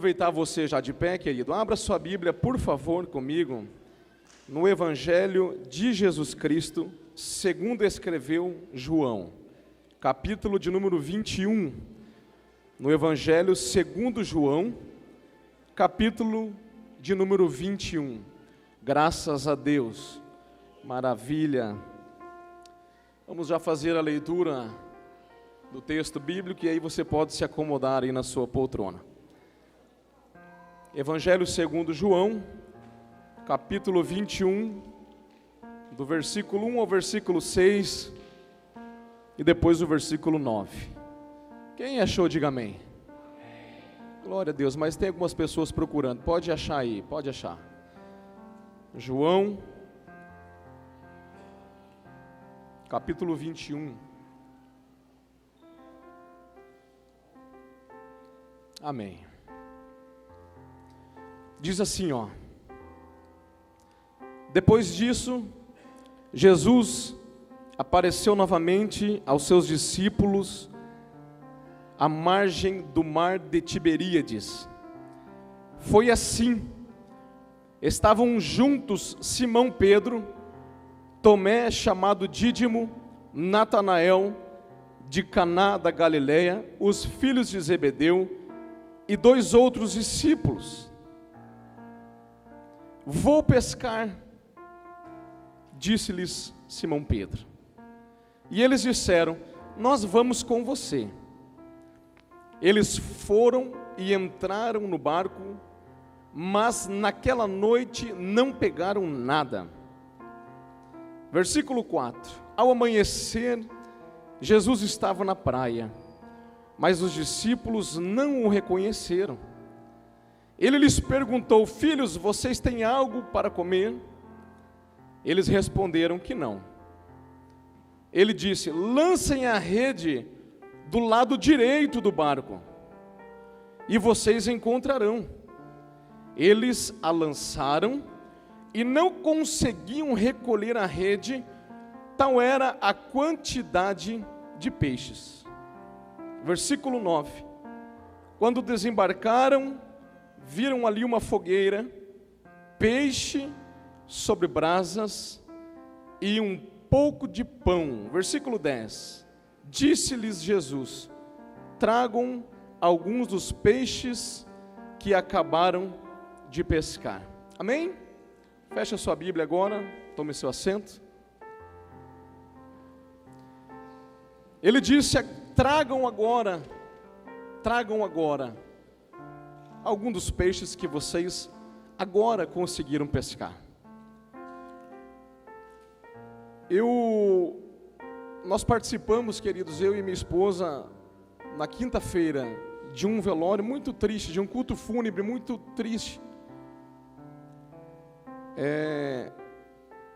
Aproveitar você já de pé, querido, abra sua Bíblia, por favor, comigo, no Evangelho de Jesus Cristo, segundo escreveu João, capítulo de número 21, no Evangelho segundo João, capítulo de número 21, graças a Deus, maravilha. Vamos já fazer a leitura do texto bíblico e aí você pode se acomodar aí na sua poltrona. Evangelho segundo João, capítulo 21, do versículo 1 ao versículo 6 e depois o versículo 9. Quem achou, diga amém. Glória a Deus, mas tem algumas pessoas procurando, pode achar aí, pode achar. João, capítulo 21. Amém. Diz assim, ó. Depois disso, Jesus apareceu novamente aos seus discípulos à margem do mar de Tiberíades. Foi assim. Estavam juntos Simão Pedro, Tomé, chamado Dídimo, Natanael, de Caná da Galileia, os filhos de Zebedeu e 2 outros discípulos. Vou pescar, disse-lhes Simão Pedro. E eles disseram, nós vamos com você. Eles foram e entraram no barco, mas naquela noite não pegaram nada. Versículo 4. Ao amanhecer, Jesus estava na praia, mas os discípulos não o reconheceram. Ele lhes perguntou, filhos, vocês têm algo para comer? Eles responderam que não. Ele disse, lancem a rede do lado direito do barco, e vocês encontrarão. Eles a lançaram, e não conseguiam recolher a rede, tal era a quantidade de peixes. Versículo 9. Quando desembarcaram, viram ali uma fogueira, peixe sobre brasas e um pouco de pão. Versículo 10. Disse-lhes Jesus, tragam alguns dos peixes que acabaram de pescar. Amém? Feche a sua Bíblia agora, tome seu assento. Ele disse, tragam agora algum dos peixes que vocês agora conseguiram pescar. Nós participamos, queridos, eu e minha esposa, na quinta-feira, de um velório muito triste, de um culto fúnebre muito triste,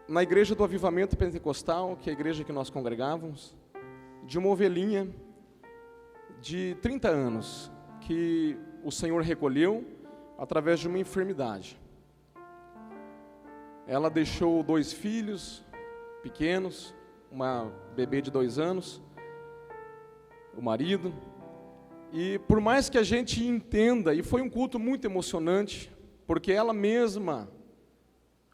na igreja do Avivamento Pentecostal, que é a igreja que nós congregávamos, de uma ovelhinha de 30 anos, que o Senhor recolheu através de uma enfermidade. Ela deixou 2 filhos pequenos, uma bebê de 2 anos, o marido, e por mais que a gente entenda, e foi um culto muito emocionante, porque ela mesma,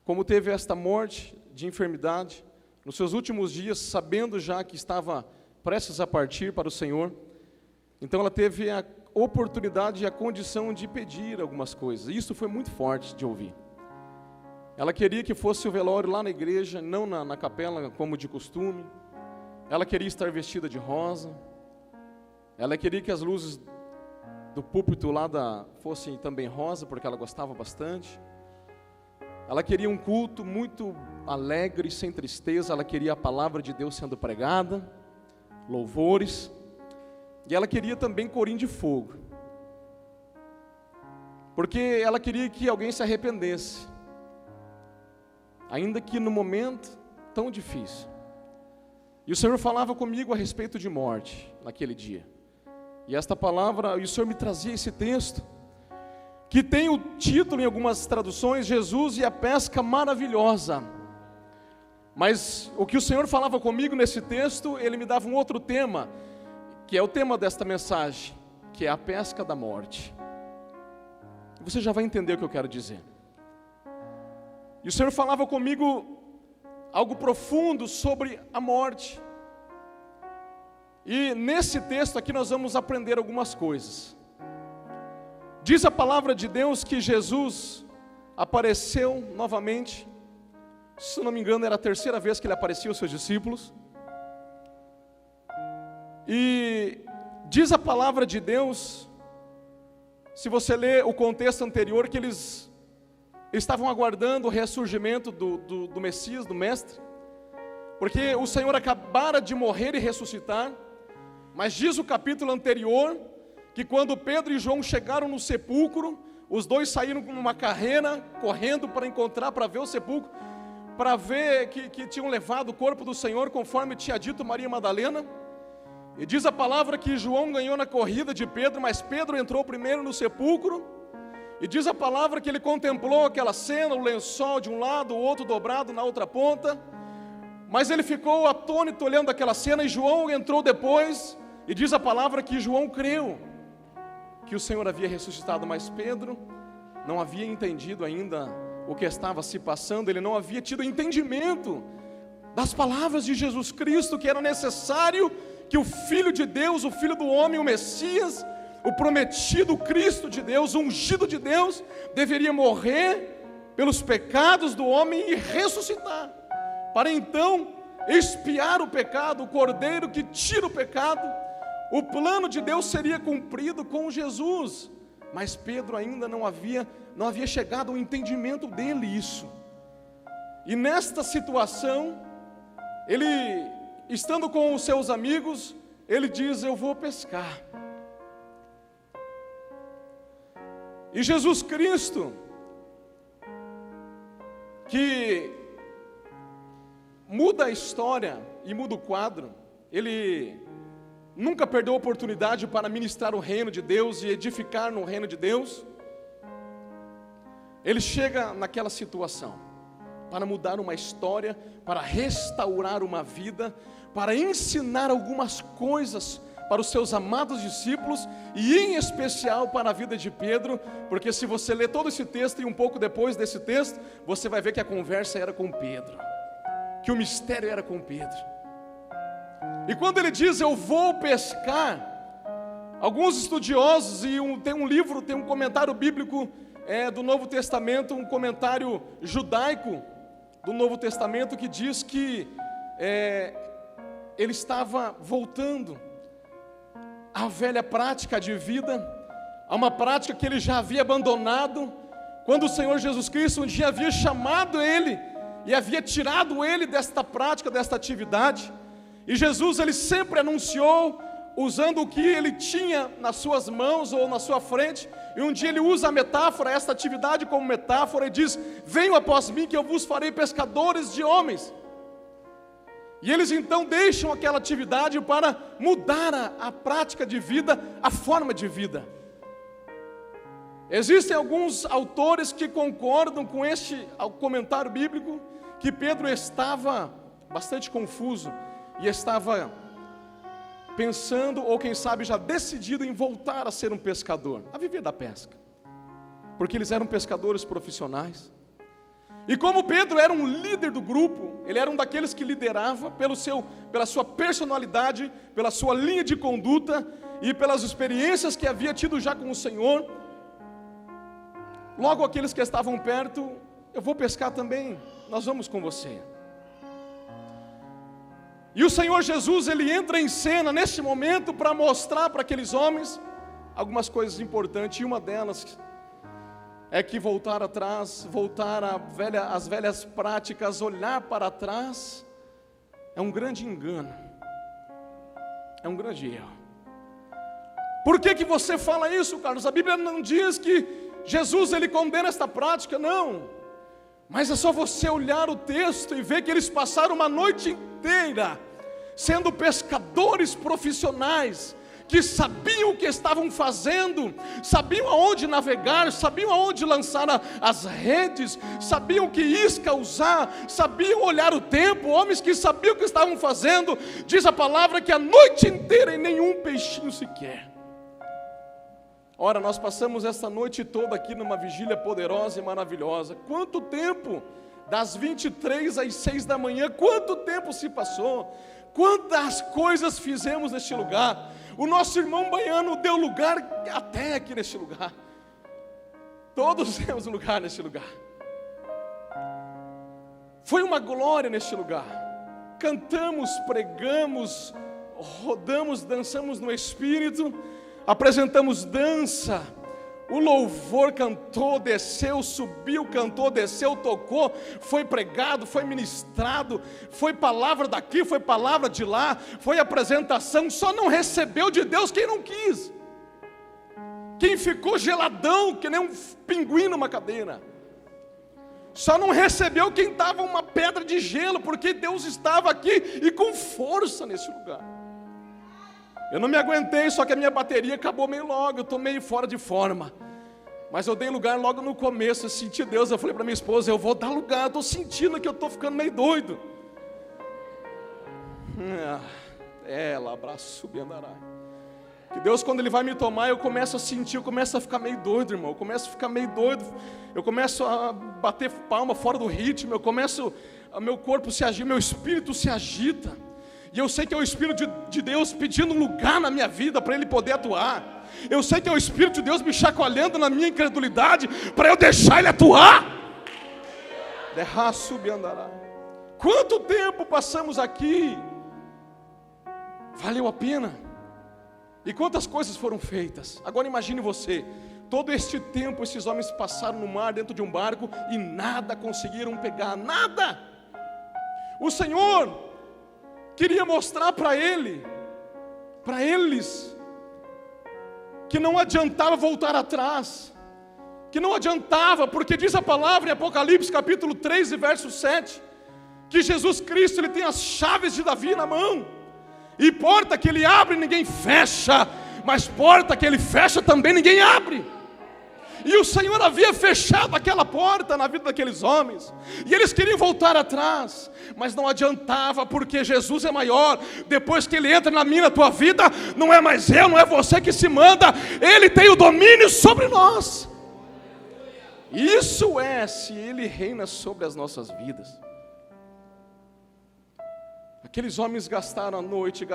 como teve esta morte de enfermidade, nos seus últimos dias, sabendo já que estava prestes a partir para o Senhor, então ela teve a oportunidade e a condição de pedir algumas coisas. Isso foi muito forte de ouvir. Ela queria que fosse o velório lá na igreja, não na capela como de costume. Ela queria estar vestida de rosa. Ela queria que as luzes do púlpito lá fossem também rosa, porque ela gostava bastante. Ela queria um culto muito alegre, sem tristeza. Ela queria a palavra de Deus sendo pregada, louvores. E ela queria também corim de fogo, porque ela queria que alguém se arrependesse, ainda que no momento tão difícil. E o Senhor falava comigo a respeito de morte, naquele dia. E esta palavra, e o Senhor me trazia esse texto, que tem o título em algumas traduções, Jesus e a pesca maravilhosa. Mas o que o Senhor falava comigo nesse texto, Ele me dava um outro tema, que é o tema desta mensagem, que é a pesca da morte. você já vai entender o que eu quero dizer. E o Senhor falava comigo algo profundo sobre a morte. E nesse texto aqui nós vamos aprender algumas coisas. Diz a palavra de Deus que Jesus apareceu novamente. Se não me engano, era a terceira vez que ele aparecia aos seus discípulos. E diz a palavra de Deus, se você ler o contexto anterior, que eles estavam aguardando o ressurgimento do Messias, do Mestre, porque o Senhor acabara de morrer e ressuscitar. Mas diz o capítulo anterior, que quando Pedro e João chegaram no sepulcro, os dois saíram numa carreira, correndo para encontrar, para ver o sepulcro, para ver que tinham levado o corpo do Senhor, conforme tinha dito Maria Madalena. E diz a palavra que João ganhou na corrida de Pedro, mas Pedro entrou primeiro no sepulcro. E diz a palavra que ele contemplou aquela cena, o lençol de um lado, o outro dobrado na outra ponta. Mas ele ficou atônito olhando aquela cena, e João entrou depois. E diz a palavra que João creu que o Senhor havia ressuscitado, mas Pedro não havia entendido ainda o que estava se passando. Ele não havia tido entendimento das palavras de Jesus Cristo, que era necessário que o Filho de Deus, o Filho do homem, o Messias, o prometido Cristo de Deus, o ungido de Deus, deveria morrer pelos pecados do homem e ressuscitar, para então expiar o pecado, o Cordeiro que tira o pecado. O plano de Deus seria cumprido com Jesus, mas Pedro ainda não havia chegado ao entendimento dele isso. E nesta situação, ele, estando com os seus amigos, ele diz: eu vou pescar. E Jesus Cristo, que muda a história e muda o quadro, ele nunca perdeu a oportunidade para ministrar o reino de Deus e edificar no reino de Deus. Ele chega naquela situação para mudar uma história, para restaurar uma vida, para ensinar algumas coisas para os seus amados discípulos, e em especial para a vida de Pedro, porque se você ler todo esse texto e um pouco depois desse texto, você vai ver que a conversa era com Pedro, que o mistério era com Pedro. E quando ele diz eu vou pescar, alguns estudiosos, tem um comentário bíblico do Novo Testamento, um comentário judaico do Novo Testamento, que diz que ele estava voltando à velha prática de vida, a uma prática que ele já havia abandonado, quando o Senhor Jesus Cristo um dia havia chamado ele e havia tirado ele desta prática, desta atividade. E Jesus, ele sempre anunciou, usando o que ele tinha nas suas mãos ou na sua frente. E um dia ele usa a metáfora, esta atividade como metáfora, e diz: venham após mim que eu vos farei pescadores de homens. E eles então deixam aquela atividade para mudar a prática de vida, a forma de vida. Existem alguns autores que concordam com este comentário bíblico, que Pedro estava bastante confuso, e estava pensando, ou quem sabe já decidido em voltar a ser um pescador, a viver da pesca, porque eles eram pescadores profissionais. E como Pedro era um líder do grupo, ele era um daqueles que liderava pela sua personalidade, pela sua linha de conduta e pelas experiências que havia tido já com o Senhor. Logo aqueles que estavam perto: eu vou pescar também, nós vamos com você. E o Senhor Jesus, ele entra em cena neste momento para mostrar para aqueles homens algumas coisas importantes, e uma delas é que voltar atrás, às velhas práticas, olhar para trás, é um grande engano, é um grande erro. Por que você fala isso, Carlos? A Bíblia não diz que Jesus ele condena esta prática, não. Mas é só você olhar o texto e ver que eles passaram uma noite inteira sendo pescadores profissionais, que sabiam o que estavam fazendo, sabiam aonde navegar, sabiam aonde lançar as redes, sabiam que isca usar, sabiam olhar o tempo, homens que sabiam o que estavam fazendo. Diz a palavra que a noite inteira e nenhum peixinho sequer. Ora, nós passamos essa noite toda aqui numa vigília poderosa e maravilhosa. Quanto tempo? Das 23 às 6 da manhã, quanto tempo se passou? Quantas coisas fizemos neste lugar? O nosso irmão baiano deu lugar até aqui neste lugar. Todos temos lugar neste lugar. Foi uma glória neste lugar. Cantamos, pregamos, rodamos, dançamos no Espírito, apresentamos dança, o louvor cantou, desceu, subiu, cantou, desceu, tocou, foi pregado, foi ministrado, foi palavra daqui, foi palavra de lá, foi apresentação. Só não recebeu de Deus quem não quis, quem ficou geladão, que nem um pinguim numa cadeira. Só não recebeu quem estava uma pedra de gelo, porque Deus estava aqui e com força nesse lugar. Eu não me aguentei, só que a minha bateria acabou meio logo, eu estou meio fora de forma. Mas eu dei lugar logo no começo, eu senti Deus, eu falei para minha esposa, eu vou dar lugar, eu estou sentindo que eu estou ficando meio doido. Abraço, Biandarai. Que Deus, quando Ele vai me tomar, eu começo a sentir, eu começo a ficar meio doido, irmão. Eu começo a ficar meio doido, eu começo a bater palma fora do ritmo, meu corpo se agita, meu espírito se agita. E eu sei que é o Espírito de Deus pedindo lugar na minha vida para Ele poder atuar. Eu sei que é o Espírito de Deus me chacoalhando na minha incredulidade para eu deixar Ele atuar. Quanto tempo passamos aqui? Valeu a pena? E quantas coisas foram feitas? Agora imagine você, todo este tempo esses homens passaram no mar dentro de um barco e nada conseguiram pegar, nada. O Senhor queria mostrar para eles, que não adiantava voltar atrás, que não adiantava, porque diz a palavra em Apocalipse capítulo 3 e verso 7, que Jesus Cristo Ele tem as chaves de Davi na mão, e porta que Ele abre ninguém fecha, mas porta que Ele fecha também ninguém abre. E o Senhor havia fechado aquela porta na vida daqueles homens, e eles queriam voltar atrás, mas não adiantava, porque Jesus é maior. Depois que Ele entra na minha, na tua vida, não é mais eu, não é você que se manda, Ele tem o domínio sobre nós. Isso é se Ele reina sobre as nossas vidas. Aqueles homens gastaram a noite,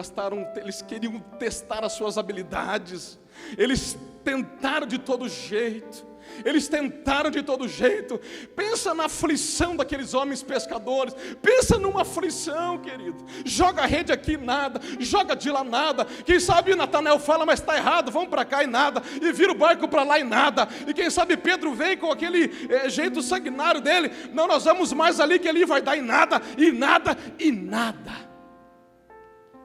eles queriam testar as suas habilidades, eles tentaram de todo jeito, pensa na aflição daqueles homens pescadores, pensa numa aflição, querido, joga a rede aqui, nada, joga de lá, nada, quem sabe Natanael fala, mas está errado, vamos para cá e nada, e vira o barco para lá e nada, e quem sabe Pedro vem com aquele jeito sanguinário dele, não, nós vamos mais ali que ali vai dar e nada, e nada, e nada.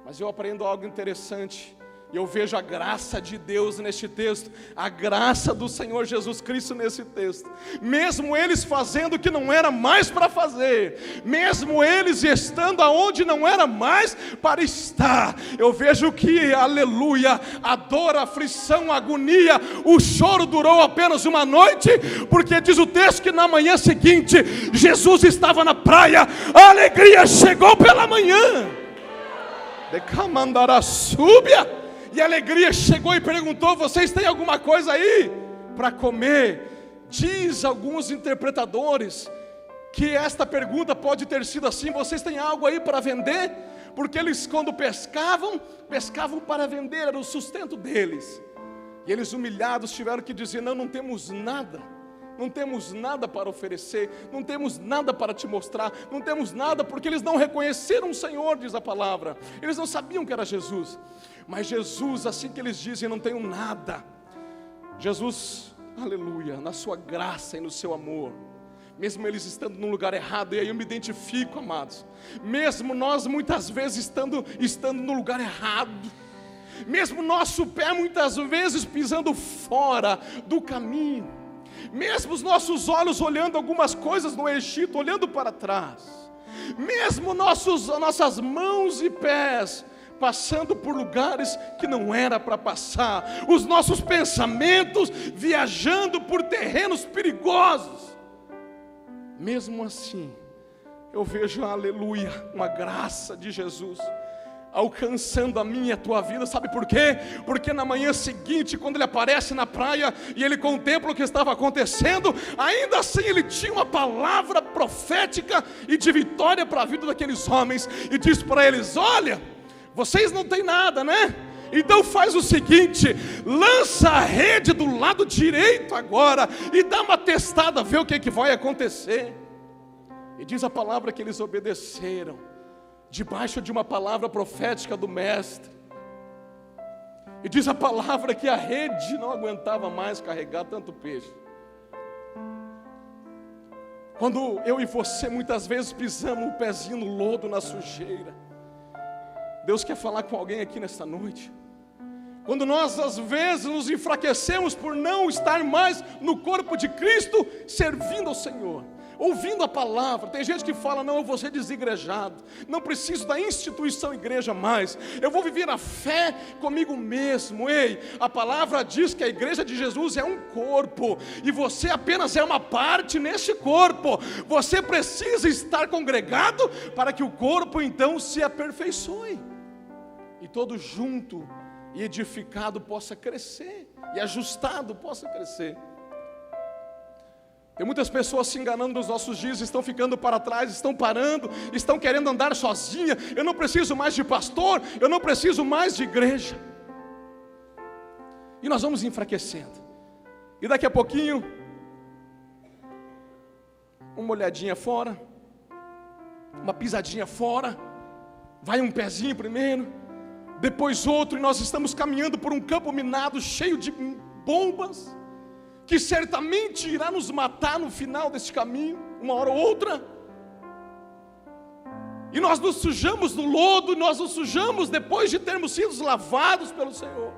Mas eu aprendo algo interessante, e eu vejo a graça de Deus neste texto, a graça do Senhor Jesus Cristo nesse texto. Mesmo eles fazendo o que não era mais para fazer, mesmo eles estando aonde não era mais para estar, eu vejo que, aleluia, a dor, a aflição, a agonia, o choro durou apenas uma noite, porque diz o texto que na manhã seguinte, Jesus estava na praia, a alegria chegou pela manhã. E a alegria chegou e perguntou, vocês têm alguma coisa aí para comer? Diz alguns interpretadores que esta pergunta pode ter sido assim, vocês têm algo aí para vender? Porque eles quando pescavam para vender, era o sustento deles. E eles humilhados tiveram que dizer, não temos nada. Não temos nada para oferecer, não temos nada para te mostrar, não temos nada, porque eles não reconheceram o Senhor, diz a palavra, eles não sabiam que era Jesus, mas Jesus, assim que eles dizem, não tenho nada, Jesus, aleluia, na sua graça e no seu amor, mesmo eles estando no lugar errado, e aí eu me identifico, amados, mesmo nós muitas vezes estando no lugar errado, mesmo nosso pé muitas vezes pisando fora do caminho, mesmo os nossos olhos olhando algumas coisas no Egito, olhando para trás, mesmo nossas mãos e pés passando por lugares que não era para passar, os nossos pensamentos viajando por terrenos perigosos, mesmo assim, eu vejo, aleluia, uma graça de Jesus, alcançando a minha e a tua vida. Sabe por quê? Porque na manhã seguinte, quando ele aparece na praia e ele contempla o que estava acontecendo, ainda assim ele tinha uma palavra profética e de vitória para a vida daqueles homens, e diz para eles: olha, vocês não têm nada, né? Então faz o seguinte, lança a rede do lado direito agora e dá uma testada, vê o que vai acontecer. E diz a palavra que eles obedeceram, debaixo de uma palavra profética do mestre. E diz a palavra que a rede não aguentava mais carregar tanto peixe. Quando eu e você muitas vezes pisamos o pezinho no lodo, na sujeira, Deus quer falar com alguém aqui nesta noite. Quando nós às vezes nos enfraquecemos por não estar mais no corpo de Cristo, servindo ao Senhor, ouvindo a palavra. Tem gente que fala: não, eu vou ser desigrejado, não preciso da instituição igreja mais, eu vou viver a fé comigo mesmo. Ei, a palavra diz que a igreja de Jesus é um corpo, e você apenas é uma parte nesse corpo. Você precisa estar congregado para que o corpo então se aperfeiçoe, e todo junto e edificado possa crescer, e ajustado possa crescer. Tem muitas pessoas se enganando nos nossos dias, estão ficando para trás, estão parando, estão querendo andar sozinha. Eu não preciso mais de pastor, eu não preciso mais de igreja. E nós vamos enfraquecendo, e daqui a pouquinho, uma olhadinha fora, uma pisadinha fora, vai um pezinho primeiro, depois outro, e nós estamos caminhando por um campo minado, cheio de bombas, que certamente irá nos matar no final desse caminho, uma hora ou outra. E nós nos sujamos no lodo, nós nos sujamos depois de termos sido lavados pelo Senhor.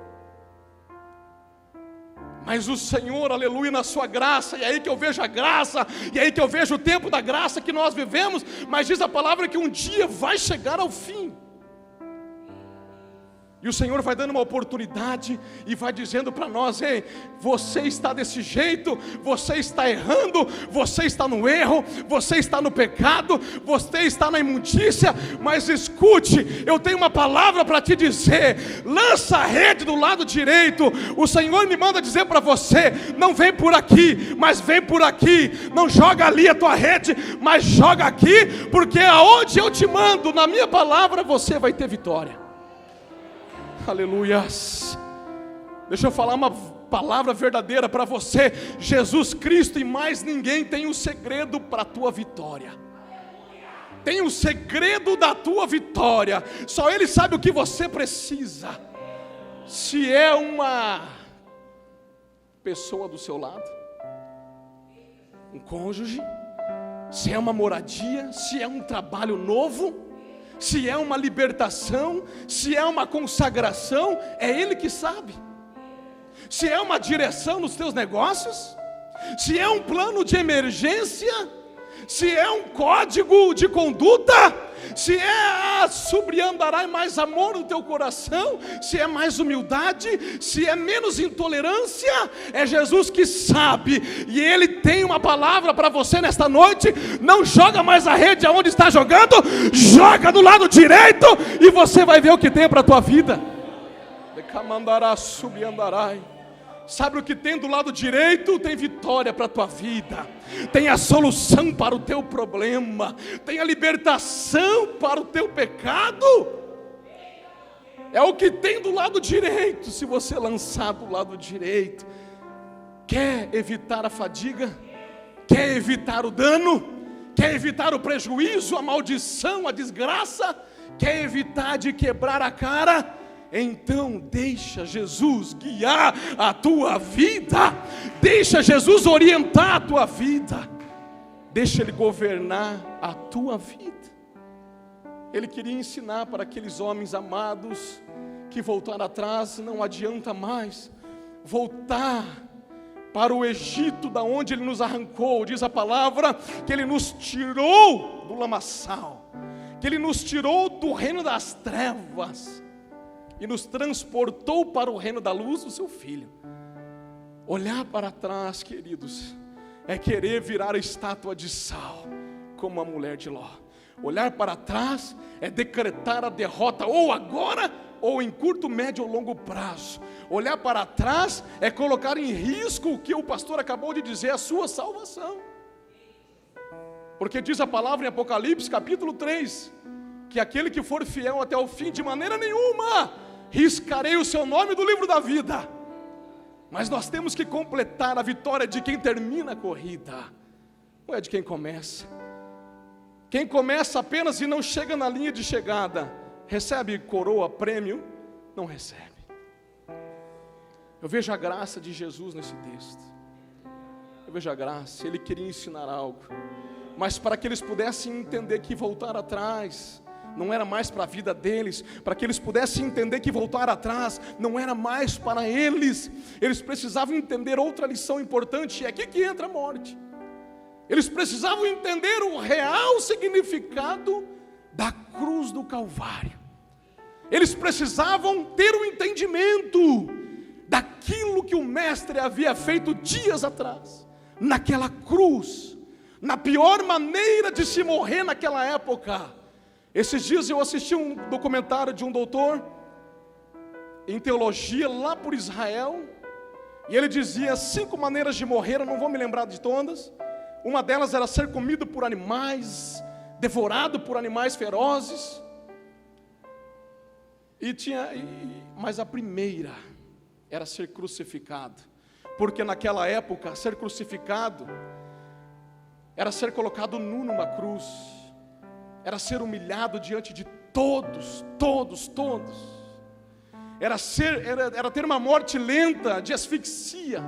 Mas o Senhor, aleluia, na sua graça, e é aí que eu vejo a graça, e é aí que eu vejo o tempo da graça que nós vivemos. Mas diz a palavra que um dia vai chegar ao fim. E o Senhor vai dando uma oportunidade e vai dizendo para nós: ei, você está desse jeito, você está errando, você está no erro, você está no pecado, você está na imundícia, mas escute, eu tenho uma palavra para te dizer: lança a rede do lado direito. O Senhor me manda dizer para você: não vem por aqui, mas vem por aqui. Não joga ali a tua rede, mas joga aqui, porque aonde eu te mando, na minha palavra, você vai ter vitória. Aleluias. Deixa eu falar uma palavra verdadeira para você. Jesus Cristo e mais ninguém tem um segredo para a tua vitória. Tem um segredo da tua vitória. Só Ele sabe o que você precisa. Se é uma pessoa do seu lado, um cônjuge, se é uma moradia, se é um trabalho novo, se é uma libertação, se é uma consagração, é Ele que sabe. Se é uma direção nos teus negócios, se é um plano de emergência, se é um código de conduta, se é subriandarai mais amor no teu coração, se é mais humildade, se é menos intolerância, é Jesus que sabe. E Ele tem uma palavra para você nesta noite. Não joga mais a rede aonde está jogando, joga do lado direito, e você vai ver o que tem para a tua vida. Decamandará, subriandarai. Sabe o que tem do lado direito? Tem vitória para a tua vida, tem a solução para o teu problema, tem a libertação para o teu pecado. É o que tem do lado direito. Se você lançar do lado direito, quer evitar a fadiga, quer evitar o dano, quer evitar o prejuízo, a maldição, a desgraça, quer evitar de quebrar a cara, então deixa Jesus guiar a tua vida, deixa Jesus orientar a tua vida, deixa Ele governar a tua vida. Ele queria ensinar para aqueles homens amados que voltaram atrás: não adianta mais voltar para o Egito, da onde Ele nos arrancou. Diz a palavra que Ele nos tirou do lamaçal, que Ele nos tirou do reino das trevas e nos transportou para o reino da luz do seu Filho. Olhar para trás, queridos, é querer virar a estátua de sal, como a mulher de Ló. Olhar para trás é decretar a derrota, ou agora, ou em curto, médio ou longo prazo. Olhar para trás é colocar em risco o que o pastor acabou de dizer, a sua salvação. Porque diz a palavra em Apocalipse capítulo 3, que aquele que for fiel até o fim, de maneira nenhuma riscarei o seu nome do livro da vida. Mas nós temos que completar a vitória de quem termina a corrida, não é de quem começa. Quem começa apenas e não chega na linha de chegada, recebe coroa, prêmio? Não recebe. Eu vejo a graça de Jesus nesse texto. Eu vejo a graça, Ele queria ensinar algo, mas para que eles pudessem entender que voltar atrás não era mais para a vida deles, para que eles pudessem entender que voltar atrás não era mais para eles, eles precisavam entender outra lição importante, e é aqui que entra a morte. Eles precisavam entender o real significado da cruz do Calvário. Eles precisavam ter um entendimento daquilo que o Mestre havia feito dias atrás, naquela cruz, na pior maneira de se morrer naquela época. Esses dias eu assisti um documentário de um doutor em teologia lá por Israel, e ele dizia 5 maneiras de morrer, eu não vou me lembrar de todas. Uma delas era ser comido por animais, devorado por animais ferozes. Mas a primeira era ser crucificado, porque naquela época ser crucificado era ser colocado nu numa cruz, era ser humilhado diante de todos, era ter uma morte lenta, de asfixia,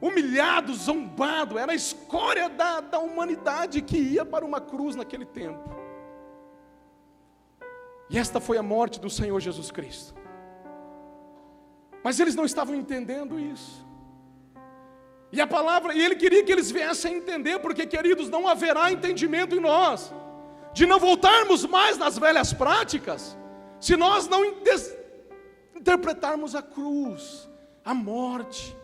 humilhado, zombado, era a escória da humanidade que ia para uma cruz naquele tempo. E esta foi a morte do Senhor Jesus Cristo. Mas eles não estavam entendendo isso. E a palavra, e Ele queria que eles viessem a entender, porque, queridos, não haverá entendimento em nós, de não voltarmos mais nas velhas práticas, se nós não interpretarmos a cruz, a morte.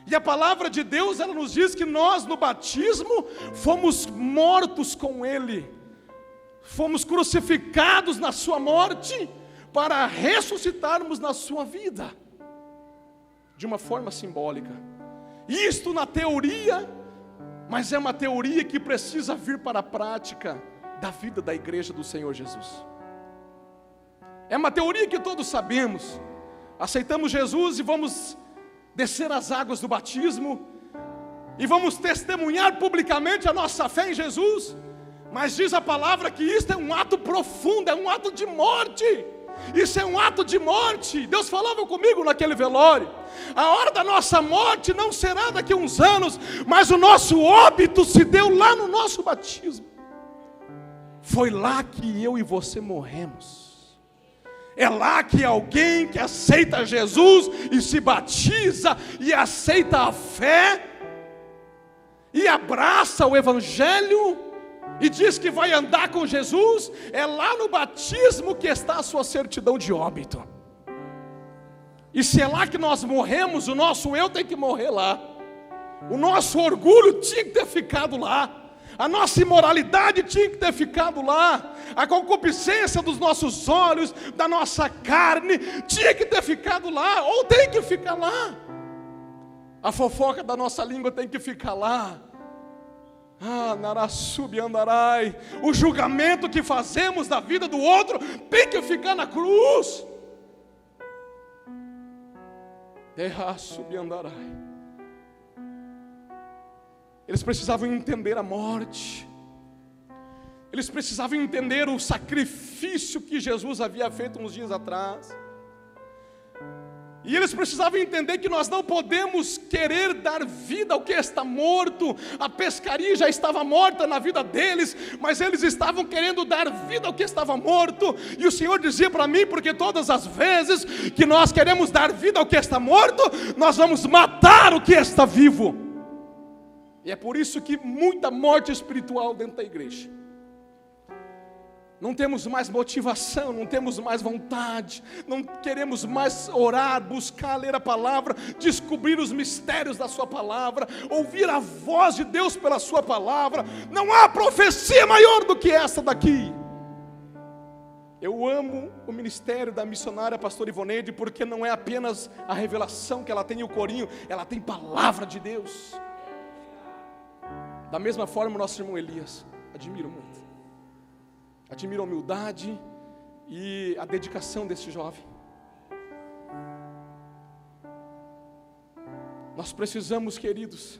E a palavra de Deus, ela nos diz que nós no batismo fomos mortos com Ele, fomos crucificados na sua morte, para ressuscitarmos na sua vida, de uma forma simbólica. Isto na teoria, mas é uma teoria que precisa vir para a prática da vida da igreja do Senhor Jesus. É uma teoria que todos sabemos, aceitamos Jesus e vamos descer as águas do batismo, e vamos testemunhar publicamente a nossa fé em Jesus, mas diz a palavra que isto é um ato profundo, é um ato de morte. Isso é um ato de morte. Deus falava comigo naquele velório, a hora da nossa morte não será daqui a uns anos, mas o nosso óbito se deu lá no nosso batismo. Foi lá que eu e você morremos. É lá que alguém que aceita Jesus e se batiza e aceita a fé e abraça o Evangelho e diz que vai andar com Jesus, é lá no batismo que está a sua certidão de óbito. E se é lá que nós morremos, o nosso eu tem que morrer lá, o nosso orgulho tinha que ter ficado lá, a nossa imoralidade tinha que ter ficado lá, a concupiscência dos nossos olhos, da nossa carne, tinha que ter ficado lá, ou tem que ficar lá, a fofoca da nossa língua tem que ficar lá. Narassubi andarai, o julgamento que fazemos da vida do outro tem que ficar na cruz. Derrassubi andarai. Eles precisavam entender a morte, eles precisavam entender o sacrifício que Jesus havia feito uns dias atrás, e eles precisavam entender que nós não podemos querer dar vida ao que está morto. A pescaria já estava morta na vida deles, mas eles estavam querendo dar vida ao que estava morto. E o Senhor dizia para mim, porque todas as vezes que nós queremos dar vida ao que está morto, nós vamos matar o que está vivo. E é por isso que muita morte espiritual dentro da igreja. Não temos mais motivação, não temos mais vontade, não queremos mais orar, buscar ler a palavra, descobrir os mistérios da sua palavra, ouvir a voz de Deus pela sua palavra. Não há profecia maior do que essa daqui. Eu amo o ministério da missionária pastora Ivoneide, porque não é apenas a revelação que ela tem e o corinho, ela tem palavra de Deus. Da mesma forma, o nosso irmão Elias, admiro muito. Admiro a humildade e a dedicação desse jovem. Nós precisamos, queridos,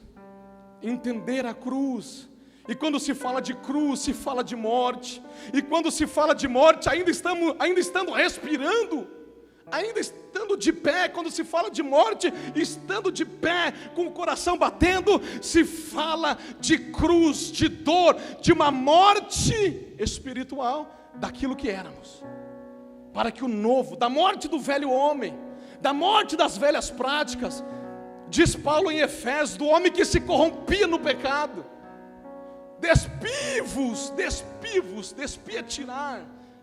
entender a cruz. E quando se fala de cruz, se fala de morte. E quando se fala de morte, ainda estando respirando, ainda estando de pé. Quando se fala de morte, estando de pé, com o coração batendo, se fala de cruz, de dor, de uma morte espiritual daquilo que éramos, para que o novo, da morte do velho homem, da morte das velhas práticas, diz Paulo em Efésios, do homem que se corrompia no pecado, despia,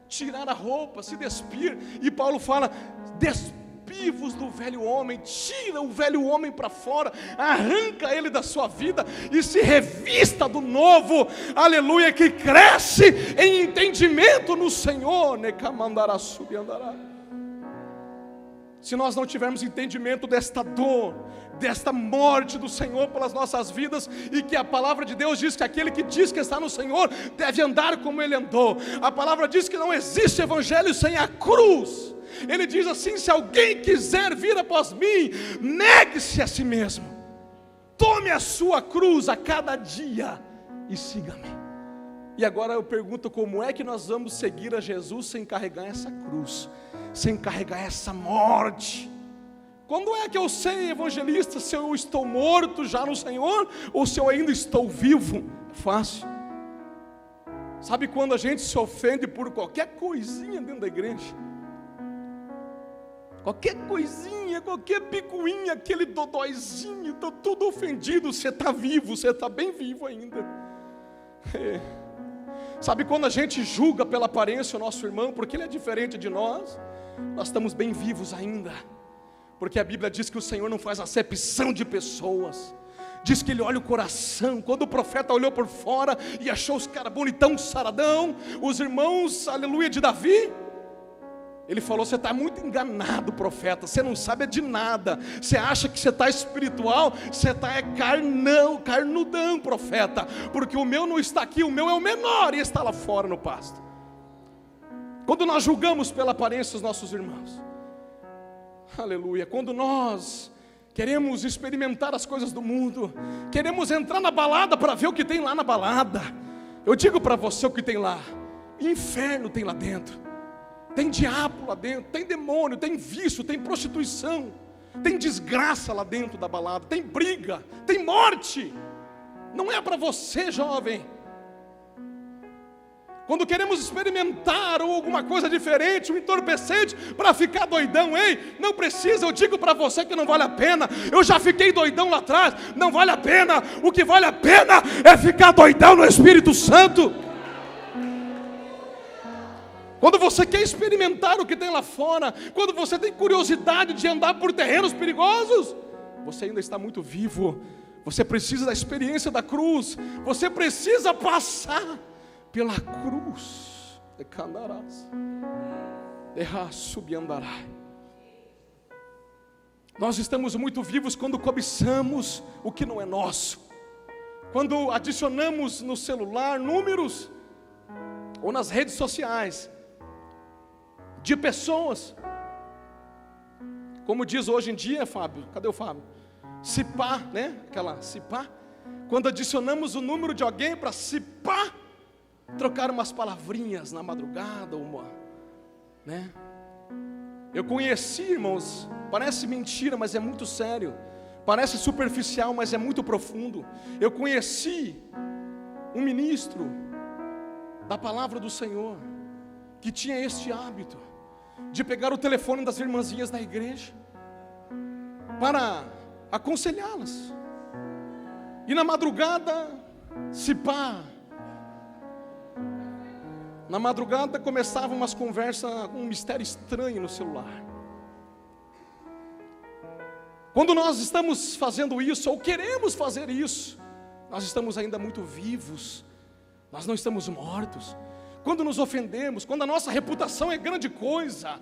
tirar a roupa, se despir. E Paulo fala, despivos do velho homem, tira o velho homem para fora, arranca ele da sua vida e se revista do novo, aleluia, que cresce em entendimento no Senhor. Se nós não tivermos entendimento desta dor, desta morte do Senhor pelas nossas vidas, e que a palavra de Deus diz que aquele que diz que está no Senhor deve andar como Ele andou. A palavra diz que não existe evangelho sem a cruz. Ele diz assim: se alguém quiser vir após mim, negue-se a si mesmo, tome a sua cruz a cada dia e siga-me. E agora eu pergunto, como é que nós vamos seguir a Jesus sem carregar essa cruz, sem carregar essa morte? Quando é que eu sei, evangelista, se eu estou morto já no Senhor ou se eu ainda estou vivo? Fácil. Sabe quando a gente se ofende por qualquer coisinha dentro da igreja? Qualquer coisinha, qualquer picuinha, aquele dodóizinho, está tudo ofendido. Você está vivo, você está bem vivo ainda. Sabe quando a gente julga pela aparência o nosso irmão, porque ele é diferente de nós estamos bem vivos ainda. Porque a Bíblia diz que o Senhor não faz acepção de pessoas, diz que Ele olha o coração. Quando o profeta olhou por fora e achou os caras bonitão, saradão, os irmãos, aleluia, de Davi, ele falou: você está muito enganado, profeta, você não sabe de nada, você acha que você está espiritual, você está carnudão, profeta, porque o meu não está aqui, o meu é o menor e está lá fora no pasto. Quando nós julgamos pela aparência os nossos irmãos, aleluia, quando nós queremos experimentar as coisas do mundo, queremos entrar na balada para ver o que tem lá na balada, eu digo para você o que tem lá: inferno tem lá dentro, tem diabo lá dentro, tem demônio, tem vício, tem prostituição, tem desgraça lá dentro da balada, tem briga, tem morte. Não é para você, jovem. Quando queremos experimentar alguma coisa diferente, um entorpecente para ficar doidão, ei, não precisa. Eu digo para você que não vale a pena. Eu já fiquei doidão lá atrás, não vale a pena. O que vale a pena é ficar doidão no Espírito Santo. Quando você quer experimentar o que tem lá fora, quando você tem curiosidade de andar por terrenos perigosos, você ainda está muito vivo. Você precisa da experiência da cruz, você precisa passar pela cruz. Nós estamos muito vivos quando cobiçamos o que não é nosso, quando adicionamos no celular números ou nas redes sociais de pessoas, como diz hoje em dia, Fábio, cadê o Fábio? Cipá, né? Aquela cipá. Quando adicionamos o número de alguém para cipá, trocar umas palavrinhas na madrugada, né? Eu conheci, irmãos, parece mentira, mas é muito sério. Parece superficial, mas é muito profundo. Eu conheci um ministro da palavra do Senhor que tinha este hábito de pegar o telefone das irmãzinhas da igreja para aconselhá-las. E na madrugada, cipá, Na madrugada começavam umas conversas, um mistério estranho no celular. Quando nós estamos fazendo isso, ou queremos fazer isso, nós estamos ainda muito vivos, nós não estamos mortos. Quando nos ofendemos, quando a nossa reputação é grande coisa,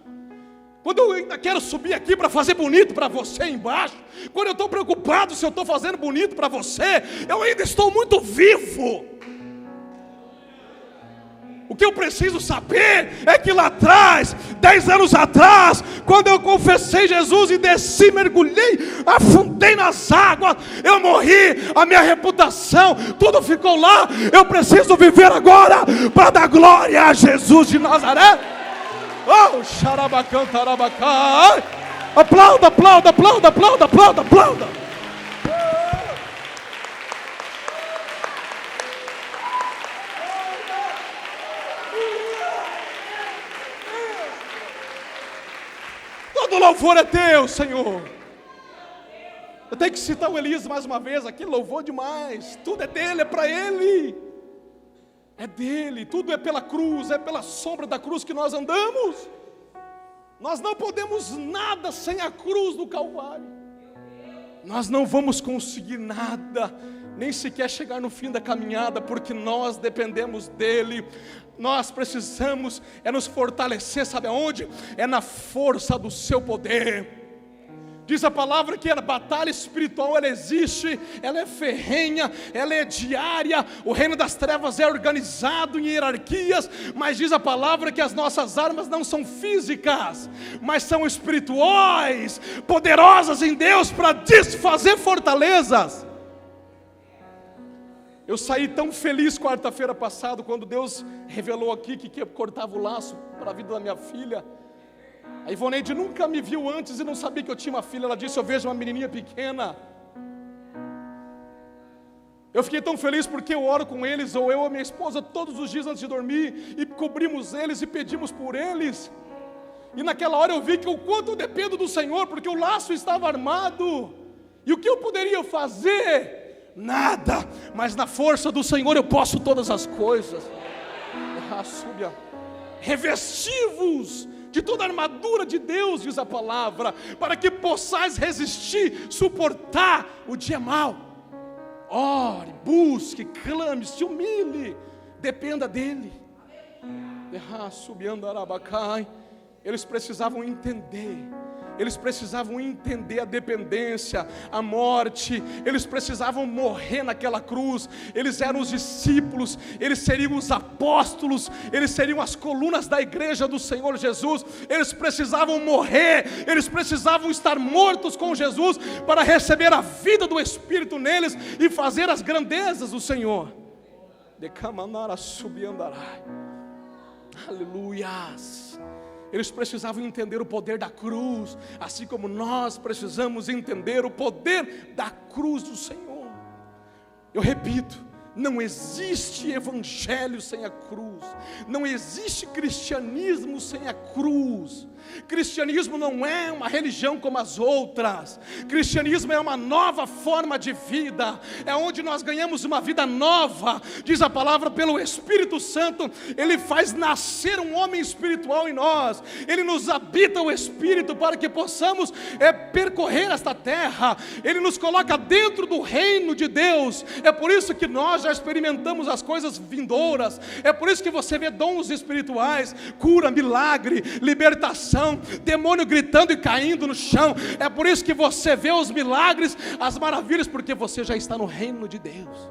quando eu ainda quero subir aqui para fazer bonito para você embaixo, quando eu estou preocupado se eu estou fazendo bonito para você, eu ainda estou muito vivo. O que eu preciso saber é que lá atrás, 10 anos atrás, quando eu confessei Jesus e desci, mergulhei, afundei nas águas, eu morri, a minha reputação, tudo ficou lá. Eu preciso viver agora para dar glória a Jesus de Nazaré. Oh, xarabacão, tarabacá. Aplauda, aplauda, aplauda, aplauda, aplauda, aplauda. Todo louvor é teu, Senhor. Eu tenho que citar o Elias mais uma vez aqui, louvor demais. Tudo é dele, é para ele. É dele, tudo é pela cruz, é pela sombra da cruz que nós andamos. Nós não podemos nada sem a cruz do Calvário. Nós não vamos conseguir nada, nem sequer chegar no fim da caminhada, porque nós dependemos dele. Nós precisamos nos fortalecer, sabe aonde? É na força do seu poder. Diz a palavra que a batalha espiritual, ela existe, ela é ferrenha, ela é diária. O reino das trevas é organizado em hierarquias, mas diz a palavra que as nossas armas não são físicas, mas são espirituais, poderosas em Deus para desfazer fortalezas. Eu saí tão feliz quarta-feira passada, quando Deus revelou aqui que cortava o laço para a vida da minha filha. A Ivoneide nunca me viu antes e não sabia que eu tinha uma filha. Ela disse: eu vejo uma menininha pequena. Eu fiquei tão feliz porque eu oro com eles, ou eu e minha esposa, todos os dias antes de dormir, e cobrimos eles e pedimos por eles. E naquela hora eu vi que o quanto eu dependo do Senhor, porque o laço estava armado. E o que eu poderia fazer? Nada, mas na força do Senhor eu posso todas as coisas. Revestivos de toda a armadura de Deus, diz a palavra, para que possais resistir, suportar o dia mau. Ore, busque, clame, se humilhe, dependa dele. Eles precisavam entender. Eles precisavam entender a dependência, a morte. Eles precisavam morrer naquela cruz. Eles eram os discípulos, eles seriam os apóstolos, eles seriam as colunas da igreja do Senhor Jesus. Eles precisavam morrer, eles precisavam estar mortos com Jesus para receber a vida do Espírito neles e fazer as grandezas do Senhor. Aleluias. Eles precisavam entender o poder da cruz, assim como nós precisamos entender o poder da cruz do Senhor. Eu repito, não existe evangelho sem a cruz, não existe cristianismo sem a cruz. Cristianismo não é uma religião como as outras. Cristianismo é uma nova forma de vida, é onde nós ganhamos uma vida nova. Diz a palavra, pelo Espírito Santo, Ele faz nascer um homem espiritual em nós. Ele nos habita o Espírito para que possamos percorrer esta terra. Ele nos coloca dentro do reino de Deus. É por isso que nós já experimentamos as coisas vindouras. É por isso que você vê dons espirituais, cura, milagre, libertação, demônio gritando e caindo no chão. É por isso que você vê os milagres, as maravilhas, porque você já está no reino de Deus.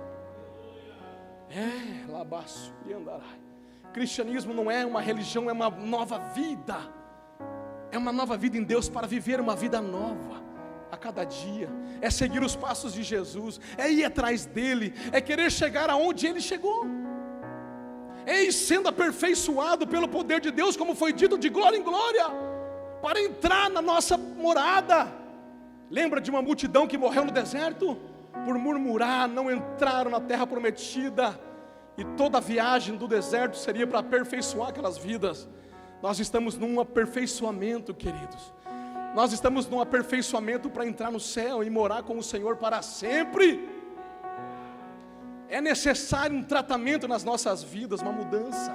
Cristianismo não é uma religião, é uma nova vida. É uma nova vida em Deus, para viver uma vida nova a cada dia. É seguir os passos de Jesus, é ir atrás dele, é querer chegar aonde ele chegou, é ir sendo aperfeiçoado pelo poder de Deus, como foi dito, de glória em glória, para entrar na nossa morada. Lembra de uma multidão que morreu no deserto? Por murmurar, não entraram na terra prometida. E toda a viagem do deserto seria para aperfeiçoar aquelas vidas. Nós estamos num aperfeiçoamento, queridos. Nós estamos num aperfeiçoamento para entrar no céu e morar com o Senhor para sempre. É necessário um tratamento nas nossas vidas, uma mudança.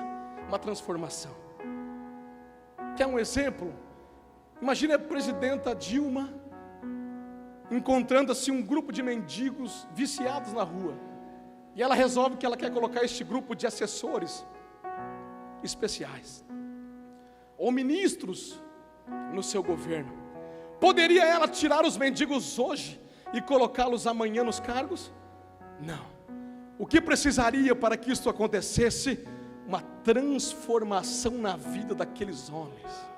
uma transformação. Quer um exemplo? Imagine a presidenta Dilma encontrando assim um grupo de mendigos viciados na rua, e ela resolve que ela quer colocar este grupo de assessores especiais, ou ministros no seu governo. Poderia ela tirar os mendigos hoje e colocá-los amanhã nos cargos? Não. O que precisaria para que isso acontecesse? Uma transformação na vida daqueles homens.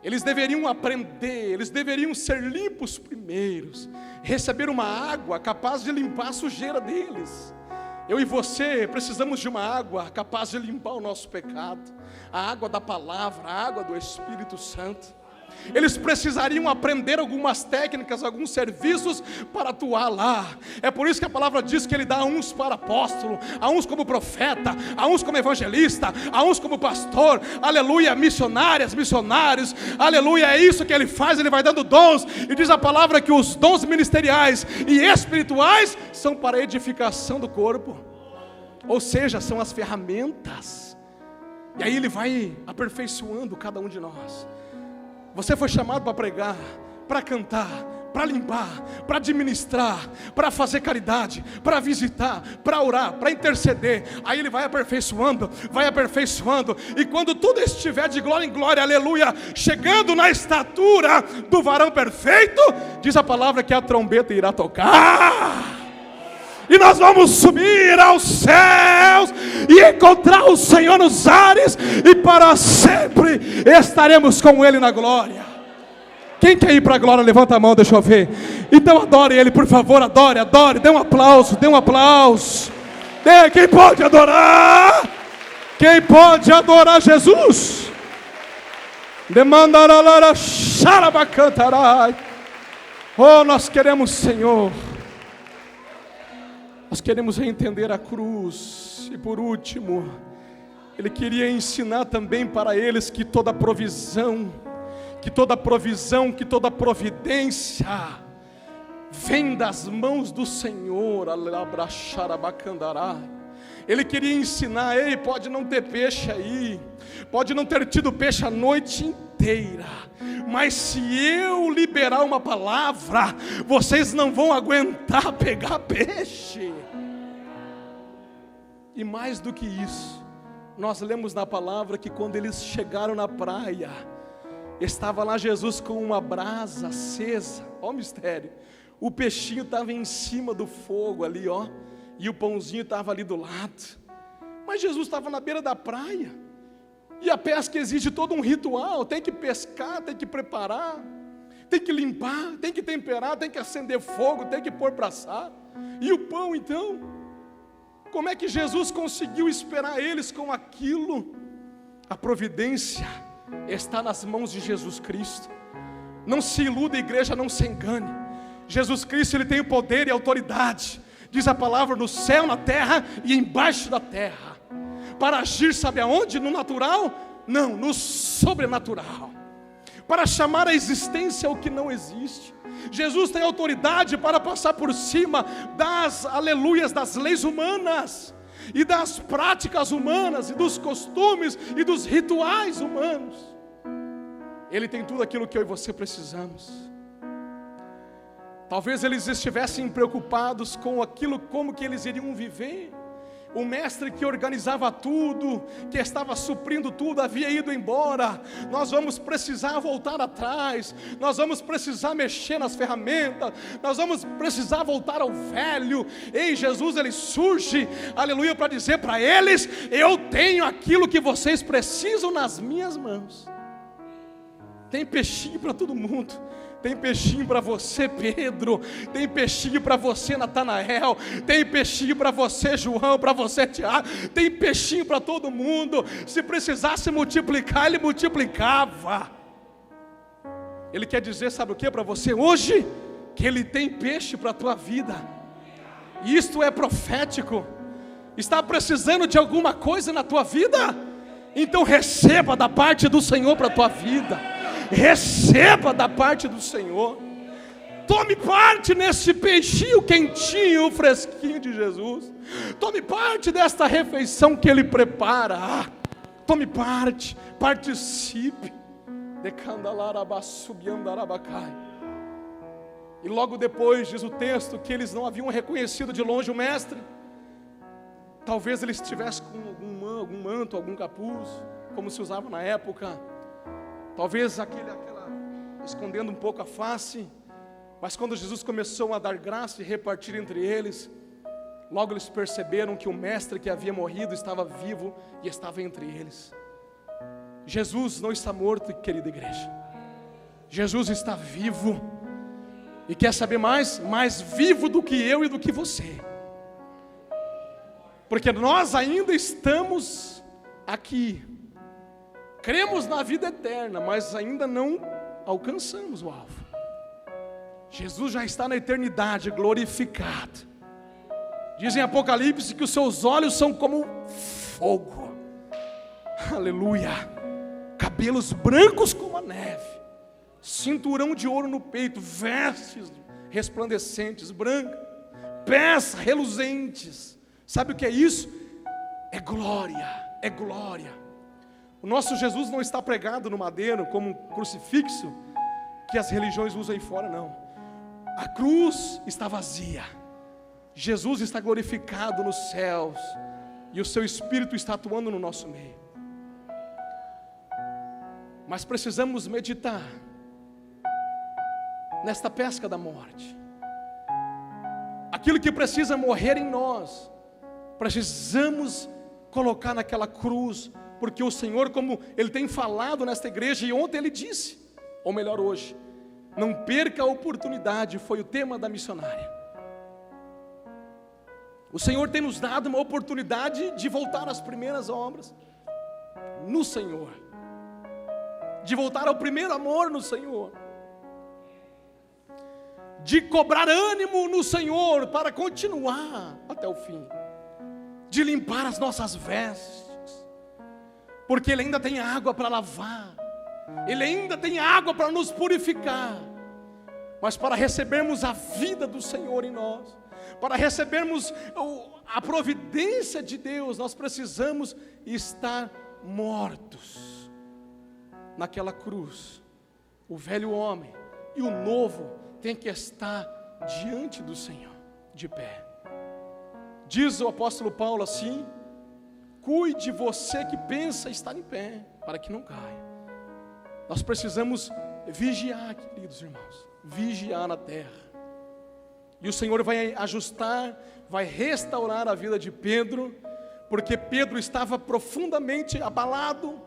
Eles deveriam aprender, eles deveriam ser limpos primeiros, receber uma água capaz de limpar a sujeira deles. Eu e você precisamos de uma água capaz de limpar o nosso pecado, a água da palavra, a água do Espírito Santo. Eles precisariam aprender algumas técnicas, alguns serviços para atuar lá. É por isso que a palavra diz que Ele dá a uns para apóstolo, a uns como profeta, a uns como evangelista, a uns como pastor, aleluia, missionárias, missionários, aleluia, é isso que Ele faz. Ele vai dando dons, e diz a palavra que os dons ministeriais e espirituais são para a edificação do corpo, ou seja, são as ferramentas, e aí Ele vai aperfeiçoando cada um de nós. Você foi chamado para pregar, para cantar, para limpar, para administrar, para fazer caridade, para visitar, para orar, para interceder. Aí Ele vai aperfeiçoando, e quando tudo estiver de glória em glória, aleluia, chegando na estatura do varão perfeito, diz a palavra que a trombeta irá tocar, e nós vamos subir aos céus e encontrar o Senhor nos ares, e para sempre estaremos com Ele na glória. Quem quer ir para a glória, levanta a mão, deixa eu ver. Então adore Ele, por favor, adore, dê um aplauso, quem pode adorar? Quem pode adorar Jesus? Demandará xarabacantarai. Oh, nós queremos, Senhor, nós queremos entender a cruz. E por último, Ele queria ensinar também para eles que toda provisão, que toda providência vem das mãos do Senhor. Ele queria ensinar: ei, pode não ter peixe aí, pode não ter tido peixe a noite inteira, mas se eu liberar uma palavra, vocês não vão aguentar pegar peixe. E mais do que isso, nós lemos na palavra que quando eles chegaram na praia, estava lá Jesus com uma brasa acesa. Ó o mistério, o peixinho estava em cima do fogo ali, ó, e o pãozinho estava ali do lado. Mas Jesus estava na beira da praia, e a pesca exige todo um ritual. Tem que pescar, tem que preparar, tem que limpar, tem que temperar, tem que acender fogo, tem que pôr para assar. E o pão então? Como é que Jesus conseguiu esperar eles com aquilo? A providência está nas mãos de Jesus Cristo. Não se iluda, igreja, não se engane. Jesus Cristo, Ele tem o poder e a autoridade, diz a palavra, no céu, na terra e embaixo da terra, para agir, sabe aonde? No natural? Não, no sobrenatural, para chamar a existência o que não existe. Jesus tem autoridade para passar por cima das, aleluias, das leis humanas, e das práticas humanas, e dos costumes, e dos rituais humanos. Ele tem tudo aquilo que eu e você precisamos. Talvez eles estivessem preocupados com aquilo, como que eles iriam viver. O mestre que organizava tudo, que estava suprindo tudo, havia ido embora. Nós vamos precisar voltar atrás, nós vamos precisar mexer nas ferramentas, nós vamos precisar voltar ao velho. Ei, Jesus, Ele surge, aleluia, para dizer para eles: eu tenho aquilo que vocês precisam nas minhas mãos. Tem peixinho para todo mundo. Tem peixinho para você, Pedro. Tem peixinho para você, Natanael. Tem peixinho para você, João, para você, Tiago. Tem peixinho para todo mundo. Se precisasse multiplicar, Ele multiplicava. Ele quer dizer, sabe o que para você hoje? Que Ele tem peixe para a tua vida. Isto é profético. Está precisando de alguma coisa na tua vida? Então receba da parte do Senhor para a tua vida. Receba da parte do Senhor. Tome parte nesse peixinho quentinho, fresquinho de Jesus. Tome parte desta refeição que Ele prepara. tome parte, participe. E logo depois diz o texto que eles não haviam reconhecido de longe o mestre. Talvez ele estivesse com algum manto, algum capuz, como se usava na época. Talvez escondendo um pouco a face. Mas quando Jesus começou a dar graça e repartir entre eles, logo eles perceberam que o mestre que havia morrido estava vivo e estava entre eles. Jesus não está morto, querida igreja. Jesus está vivo. E quer saber mais? Mais vivo do que eu e do que você. Porque nós ainda estamos aqui. Cremos na vida eterna, mas ainda não alcançamos o alvo. Jesus já está na eternidade, glorificado. Diz em Apocalipse que os seus olhos são como fogo. Aleluia. Cabelos brancos como a neve, cinturão de ouro no peito, vestes resplandecentes, brancas, pés reluzentes. Sabe o que é isso? É glória, é glória. O nosso Jesus não está pregado no madeiro como um crucifixo que as religiões usam aí fora, não. A cruz está vazia. Jesus está glorificado nos céus e o seu Espírito está atuando no nosso meio. Mas precisamos meditar nesta pesca da morte. Aquilo que precisa morrer em nós, precisamos colocar naquela cruz, porque o Senhor, como Ele tem falado nesta igreja, e ontem Ele disse, ou melhor hoje, não perca a oportunidade, foi o tema da missionária. O Senhor tem nos dado uma oportunidade de voltar às primeiras obras no Senhor, de voltar ao primeiro amor no Senhor, de cobrar ânimo no Senhor para continuar até o fim, de limpar as nossas vestes, porque Ele ainda tem água para lavar, Ele ainda tem água para nos purificar. Mas para recebermos a vida do Senhor em nós, para recebermos a providência de Deus, nós precisamos estar mortos naquela cruz. O velho homem e o novo tem que estar diante do Senhor, de pé. Diz o apóstolo Paulo assim: cuide você que pensa estar em pé, para que não caia. Nós precisamos vigiar, queridos irmãos, vigiar na terra. E o Senhor vai ajustar, vai restaurar a vida de Pedro, porque Pedro estava profundamente abalado,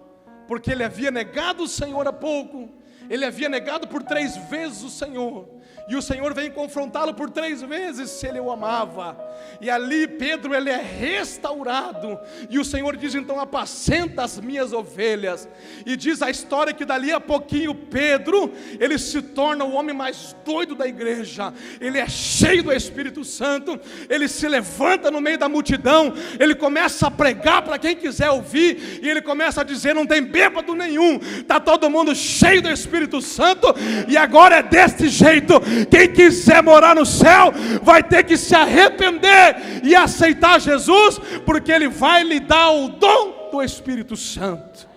porque ele havia negado o Senhor há pouco, ele havia negado por 3 vezes o Senhor, e o Senhor vem confrontá-lo por 3 vezes se ele o amava, e ali Pedro ele é restaurado, e o Senhor diz então: apacenta as minhas ovelhas, e diz a história que dali a pouquinho Pedro, ele se torna o homem mais doido da igreja, ele é cheio do Espírito Santo, ele se levanta no meio da multidão, ele começa a pregar para quem quiser ouvir, e ele começa a dizer: não tem bêbado nenhum, está todo mundo cheio do Espírito Santo, e agora é deste jeito. Quem quiser morar no céu vai ter que se arrepender e aceitar Jesus, porque Ele vai lhe dar o dom do Espírito Santo.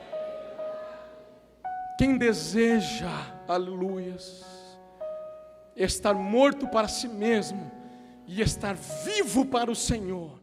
Quem deseja, aleluias, estar morto para si mesmo e estar vivo para o Senhor,